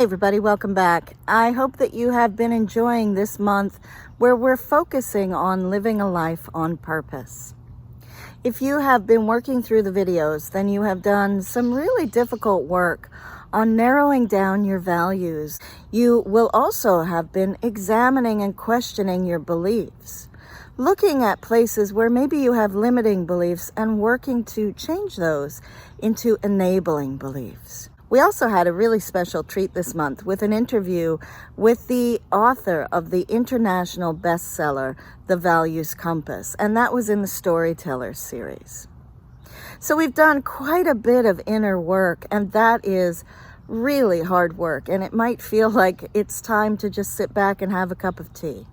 Hey everybody, welcome back. I hope that you have been enjoying this month where we're focusing on living a life on purpose. If you have been working through the videos, then you have done some really difficult work on narrowing down your values. You will also have been examining and questioning your beliefs, looking at places where maybe you have limiting beliefs and working to change those into enabling beliefs. We also had a really special treat this month with an interview with the author of the international bestseller, The Values Compass, and that was in the Storyteller series. So we've done quite a bit of inner work, and that is really hard work, and it might feel like it's time to just sit back and have a cup of tea.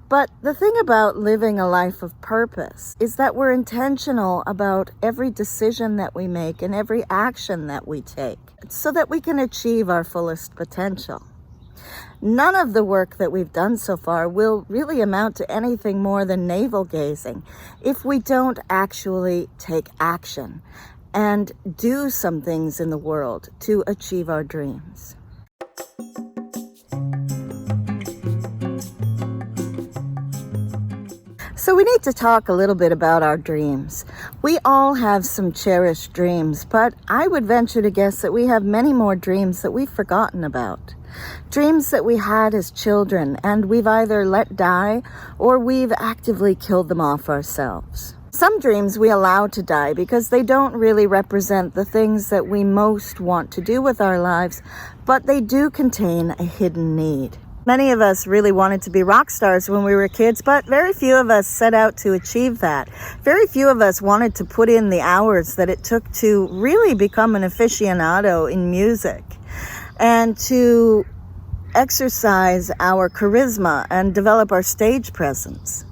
But the thing about living a life of purpose is that we're intentional about every decision that we make and every action that we take so that we can achieve our fullest potential. None of the work that we've done so far will really amount to anything more than navel gazing if we don't actually take action and do some things in the world to achieve our dreams. So we need to talk a little bit about our dreams. We all have some cherished dreams, but I would venture to guess that we have many more dreams that we've forgotten about. Dreams that we had as children and we've either let die or we've actively killed them off ourselves. Some dreams we allow to die because they don't really represent the things that we most want to do with our lives, but they do contain a hidden need. Many of us really wanted to be rock stars when we were kids, but very few of us set out to achieve that. Very few of us wanted to put in the hours that it took to really become an aficionado in music and to exercise our charisma and develop our stage presence.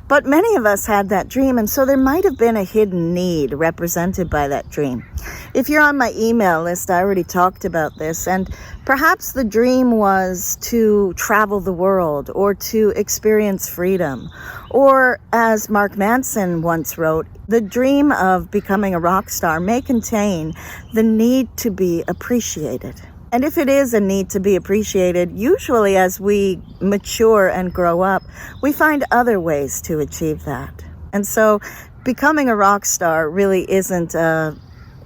But many of us had that dream, and so there might have been a hidden need represented by that dream. If you're on my email list, I already talked about this, and perhaps the dream was to travel the world or to experience freedom. Or, as Markmanson once wrote, the dream of becoming a rock star may contain the need to be appreciated. And if it is a need to be appreciated, usually as we mature and grow up, we find other ways to achieve that. And so becoming a rock star really isn't a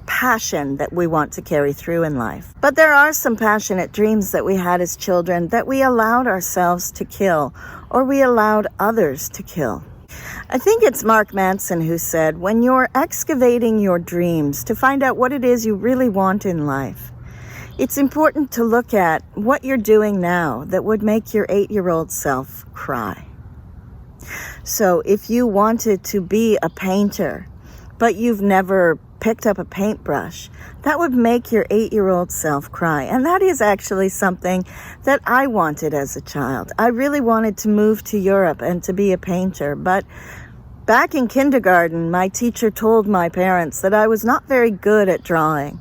passion that we want to carry through in life. But there are some passionate dreams that we had as children that we allowed ourselves to kill, or we allowed others to kill. I think it's Markmanson who said, when you're excavating your dreams to find out what it is you really want in life, it's important to look at what you're doing now that would make your 8-year-old self cry. So if you wanted to be a painter, but you've never picked up a paintbrush, that would make your 8-year-old self cry. And that is actually something that I wanted as a child. I really wanted to move to Europe and to be a painter, but back in kindergarten, my teacher told my parents that I was not very good at drawing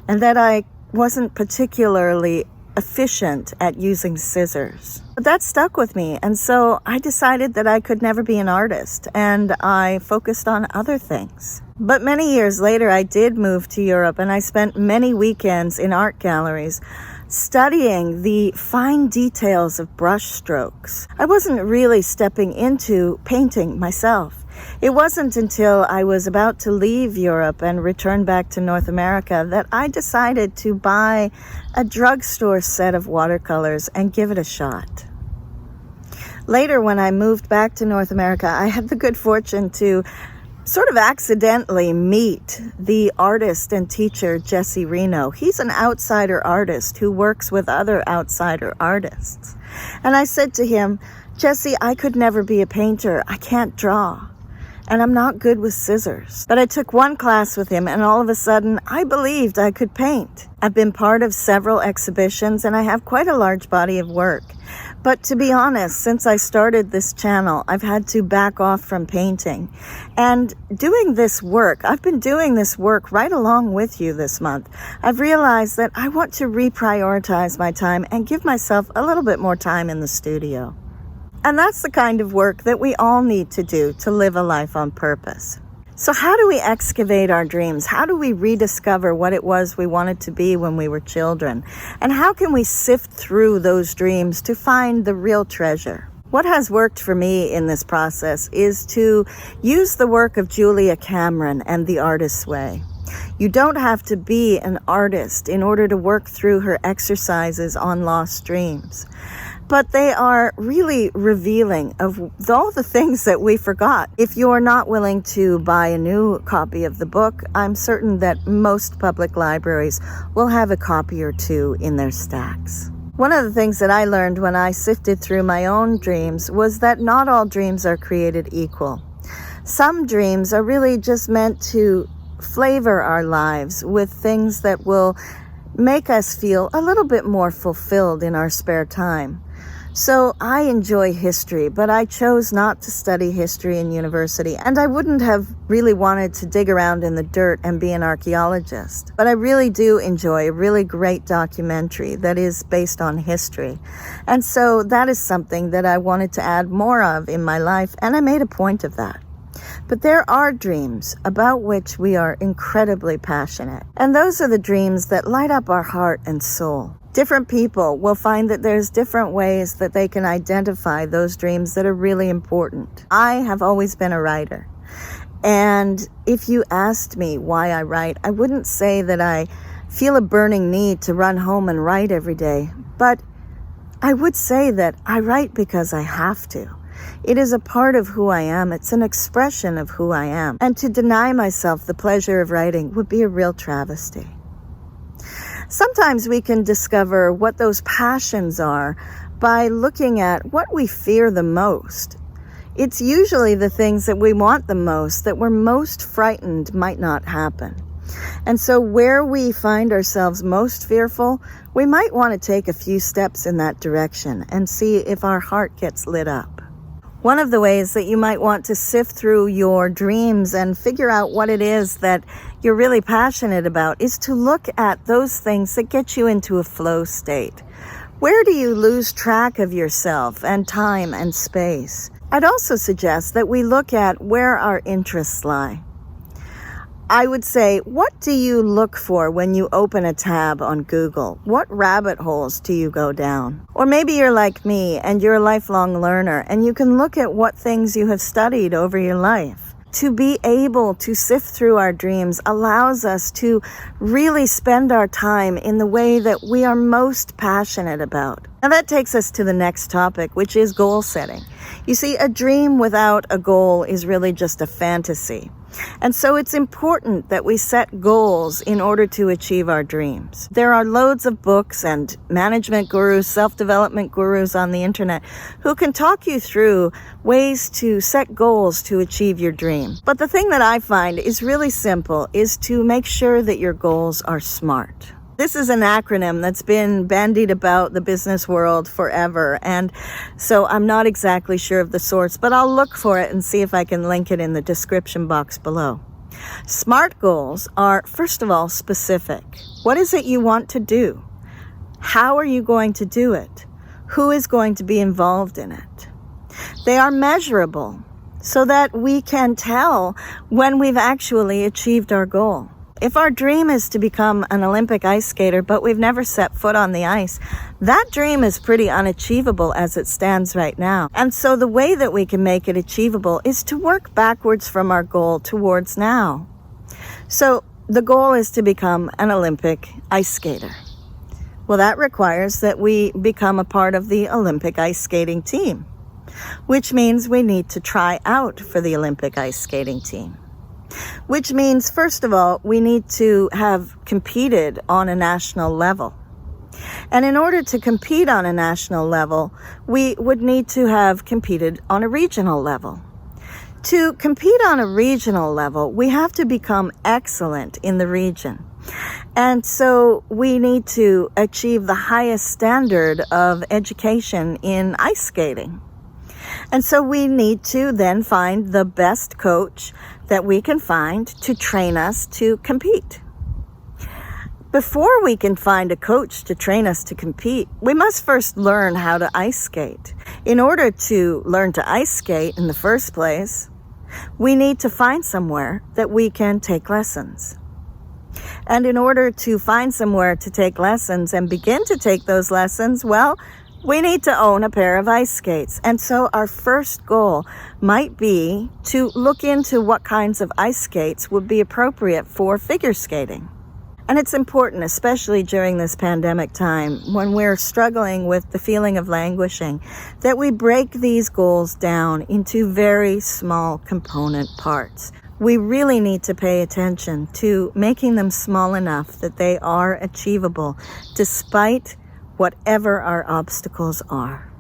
and that I wasn't particularly efficient at using scissors. But that stuck with me, and so I decided that I could never be an artist, and I focused on other things. But many years later, I did move to Europe, and I spent many weekends in art galleries studying the fine details of brush strokes. I wasn't really stepping into painting myself. It wasn't until I was about to leave Europe and return back to North America that I decided to buy a drugstore set of watercolors and give it a shot. Later, when I moved back to North America, I had the good fortune to sort of accidentally meet the artist and teacher Jesse Reno. He's an outsider artist who works with other outsider artists. And I said to him, Jesse, I could never be a painter. I can't draw. And I'm not good with scissors. But I took one class with him, and all of a sudden, I believed I could paint. I've been part of several exhibitions, and I have quite a large body of work. But to be honest, since I started this channel, I've had to back off from painting. And doing this work, I've been doing this work right along with you this month. I've realized that I want to reprioritize my time and give myself a little bit more time in the studio. And that's the kind of work that we all need to do to live a life on purpose. So how do we excavate our dreams? How do we rediscover what it was we wanted to be when we were children? And how can we sift through those dreams to find the real treasure? What has worked for me in this process is to use the work of Julia Cameron and The Artist's Way. You don't have to be an artist in order to work through her exercises on lost dreams. But they are really revealing of all the things that we forgot. If you're not willing to buy a new copy of the book, I'm certain that most public libraries will have a copy or two in their stacks. One of the things that I learned when I sifted through my own dreams was that not all dreams are created equal. Some dreams are really just meant to flavor our lives with things that will make us feel a little bit more fulfilled in our spare time. So I enjoy history, but I chose not to study history in university, and I wouldn't have really wanted to dig around in the dirt and be an archaeologist. But I really do enjoy a really great documentary that is based on history. And so that is something that I wanted to add more of in my life, and I made a point of that. But there are dreams about which we are incredibly passionate, and those are the dreams that light up our heart and soul. Different people will find that there's different ways that they can identify those dreams that are really important. I have always been a writer. And if you asked me why I write, I wouldn't say that I feel a burning need to run home and write every day. But I would say that I write because I have to. It is a part of who I am. It's an expression of who I am. And to deny myself the pleasure of writing would be a real travesty. Sometimes we can discover what those passions are by looking at what we fear the most. It's usually the things that we want the most, that we're most frightened might not happen. And so where we find ourselves most fearful, we might want to take a few steps in that direction and see if our heart gets lit up. One of the ways that you might want to sift through your dreams and figure out what it is that you're really passionate about is to look at those things that get you into a flow state. Where do you lose track of yourself and time and space? I'd also suggest that we look at where our interests lie. I would say, what do you look for when you open a tab on Google? What rabbit holes do you go down? Or maybe you're like me and you're a lifelong learner and you can look at what things you have studied over your life. To be able to sift through our dreams allows us to really spend our time in the way that we are most passionate about. Now that takes us to the next topic, which is goal setting. You see, a dream without a goal is really just a fantasy. And so it's important that we set goals in order to achieve our dreams. There are loads of books and management gurus, self-development gurus on the internet who can talk you through ways to set goals to achieve your dream. But the thing that I find is really simple is to make sure that your goals are SMART. This is an acronym that's been bandied about the business world forever, and so I'm not exactly sure of the source, but I'll look for it and see if I can link it in the description box below. SMART goals are, first of all, specific. What is it you want to do? How are you going to do it? Who is going to be involved in it? They are measurable so that we can tell when we've actually achieved our goal. If our dream is to become an Olympic ice skater, but we've never set foot on the ice, that dream is pretty unachievable as it stands right now. And so the way that we can make it achievable is to work backwards from our goal towards now. So the goal is to become an Olympic ice skater. Well, that requires that we become a part of the Olympic ice skating team, which means we need to try out for the Olympic ice skating team. Which means, first of all, we need to have competed on a national level. And in order to compete on a national level, we would need to have competed on a regional level. To compete on a regional level, we have to become excellent in the region. And so we need to achieve the highest standard of education in ice skating. And so we need to then find the best coach that we can find to train us to compete. Before we can find a coach to train us to compete, we must first learn how to ice skate. In order to learn to ice skate in the first place, We need to find somewhere that we can take lessons. And in order to find somewhere to take lessons and begin to take those lessons, well, we need to own a pair of ice skates. And so our first goal might be to look into what kinds of ice skates would be appropriate for figure skating. And it's important, especially during this pandemic time, when we're struggling with the feeling of languishing, that we break these goals down into very small component parts. We really need to pay attention to making them small enough that they are achievable, despite whatever our obstacles are.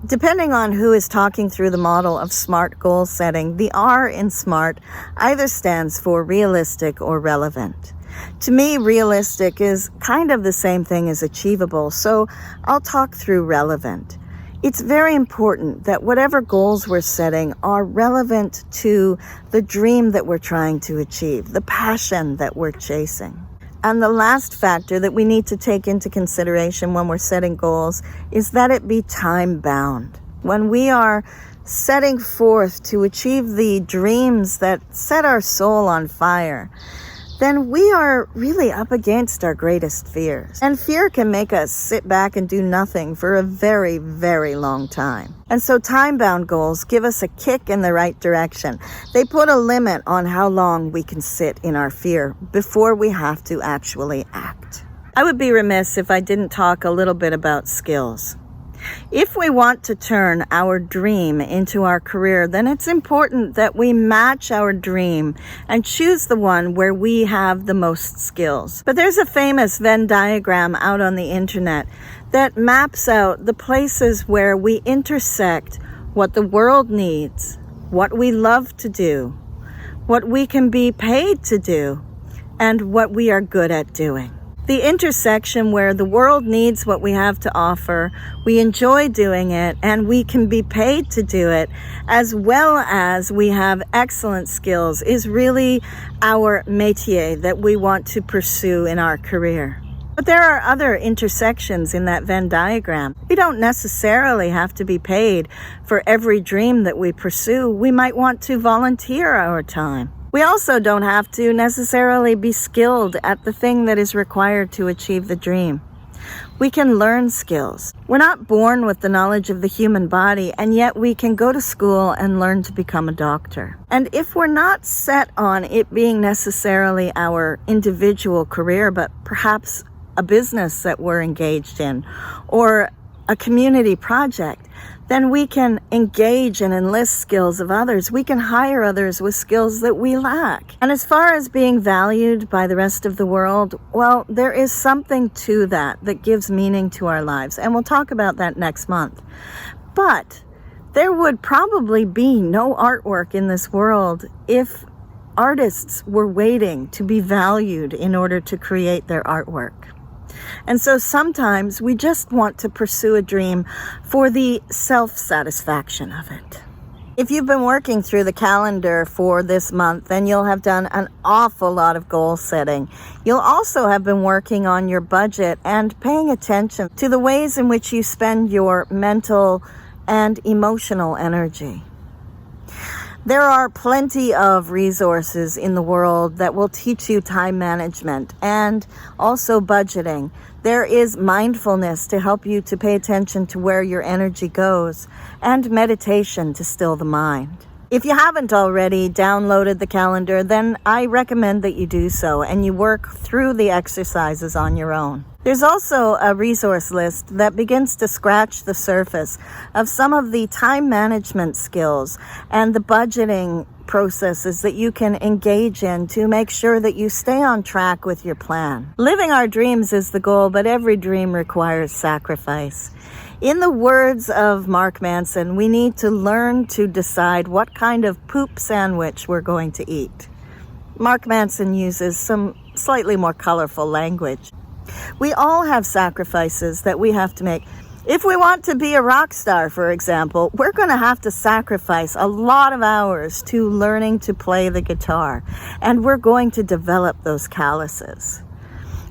Depending on who is talking through the model of SMART goal setting, the R in SMART either stands for realistic or relevant. To me, realistic is kind of the same thing as achievable, so I'll talk through relevant. It's very important that whatever goals we're setting are relevant to the dream that we're trying to achieve, the passion that we're chasing. And the last factor that we need to take into consideration when we're setting goals is that it be time-bound. When we are setting forth to achieve the dreams that set our soul on fire, then we are really up against our greatest fears. And fear can make us sit back and do nothing for a very, very long time. And so time-bound goals give us a kick in the right direction. They put a limit on how long we can sit in our fear before we have to actually act. I would be remiss if I didn't talk a little bit about skills. If we want to turn our dream into our career, then it's important that we match our dream and choose the one where we have the most skills. But there's a famous Venn diagram out on the internet that maps out the places where we intersect what the world needs, what we love to do, what we can be paid to do, and what we are good at doing. The intersection where the world needs what we have to offer, we enjoy doing it, and we can be paid to do it, as well as we have excellent skills, is really our métier that we want to pursue in our career. But there are other intersections in that Venn diagram. We don't necessarily have to be paid for every dream that we pursue. We might want to volunteer our time. We also don't have to necessarily be skilled at the thing that is required to achieve the dream. We can learn skills. We're not born with the knowledge of the human body, and yet we can go to school and learn to become a doctor. And if we're not set on it being necessarily our individual career, but perhaps a business that we're engaged in, or a community project, then we can engage and enlist skills of others. We can hire others with skills that we lack. And as far as being valued by the rest of the world, well, there is something to that gives meaning to our lives. And we'll talk about that next month. But there would probably be no artwork in this world if artists were waiting to be valued in order to create their artwork. And so sometimes we just want to pursue a dream for the self-satisfaction of it. If you've been working through the calendar for this month, then you'll have done an awful lot of goal setting. You'll also have been working on your budget and paying attention to the ways in which you spend your mental and emotional energy. There are plenty of resources in the world that will teach you time management and also budgeting. There is mindfulness to help you to pay attention to where your energy goes, and meditation to still the mind. If you haven't already downloaded the calendar, then I recommend that you do so and you work through the exercises on your own. There's also a resource list that begins to scratch the surface of some of the time management skills and the budgeting processes that you can engage in to make sure that you stay on track with your plan. Living our dreams is the goal, but every dream requires sacrifice. In the words of Markmanson, we need to learn to decide what kind of poop sandwich we're going to eat. Markmanson uses some slightly more colorful language. We all have sacrifices that we have to make. If we want to be a rock star, for example, we're going to have to sacrifice a lot of hours to learning to play the guitar, and we're going to develop those calluses.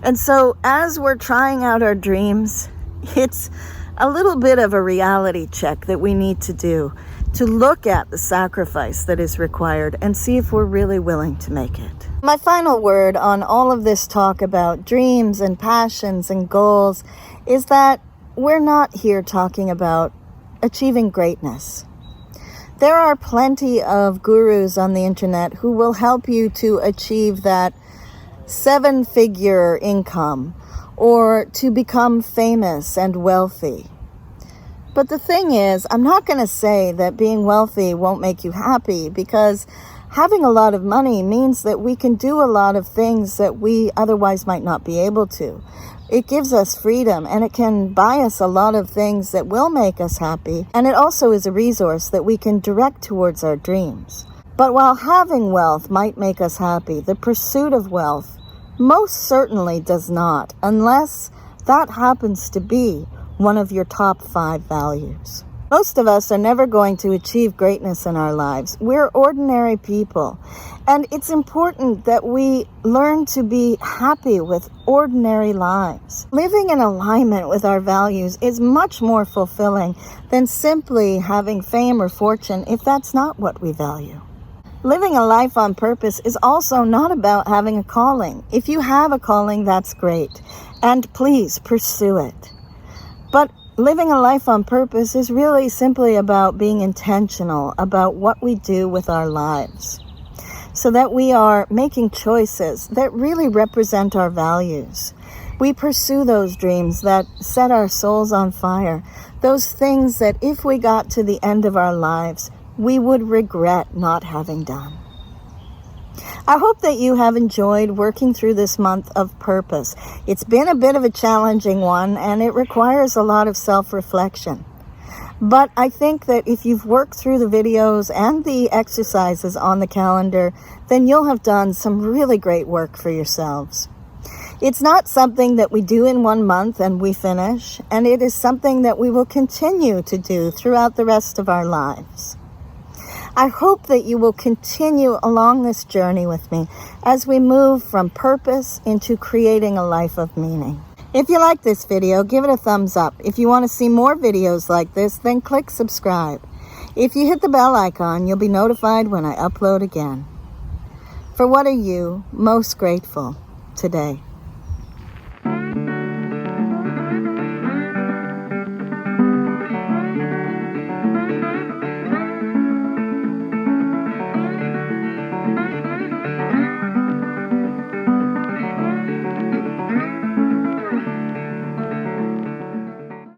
And so as we're trying out our dreams, It's a little bit of a reality check that we need to do to look at the sacrifice that is required and see if we're really willing to make it. My final word on all of this talk about dreams and passions and goals is that we're not here talking about achieving greatness. There are plenty of gurus on the internet who will help you to achieve that 7-figure income or to become famous and wealthy. But the thing is, I'm not going to say that being wealthy won't make you happy, because having a lot of money means that we can do a lot of things that we otherwise might not be able to. It gives us freedom, and it can buy us a lot of things that will make us happy, and it also is a resource that we can direct towards our dreams. But while having wealth might make us happy, the pursuit of wealth most certainly does not, unless that happens to be one of your top 5 values. Most of us are never going to achieve greatness in our lives. We're ordinary people, and it's important that we learn to be happy with ordinary lives. Living in alignment with our values is much more fulfilling than simply having fame or fortune if that's not what we value. Living a life on purpose is also not about having a calling. If you have a calling, that's great, and please pursue it. But living a life on purpose is really simply about being intentional about what we do with our lives, so that we are making choices that really represent our values. We pursue those dreams that set our souls on fire, those things that if we got to the end of our lives, we would regret not having done. I hope that you have enjoyed working through this month of purpose. It's been a bit of a challenging one, and it requires a lot of self-reflection. But I think that if you've worked through the videos and the exercises on the calendar, then you'll have done some really great work for yourselves. It's not something that we do in 1 month and we finish, and it is something that we will continue to do throughout the rest of our lives. I hope that you will continue along this journey with me as we move from purpose into creating a life of meaning. If you like this video, give it a thumbs up. If you want to see more videos like this, then click subscribe. If you hit the bell icon, you'll be notified when I upload again. For what are you most grateful today?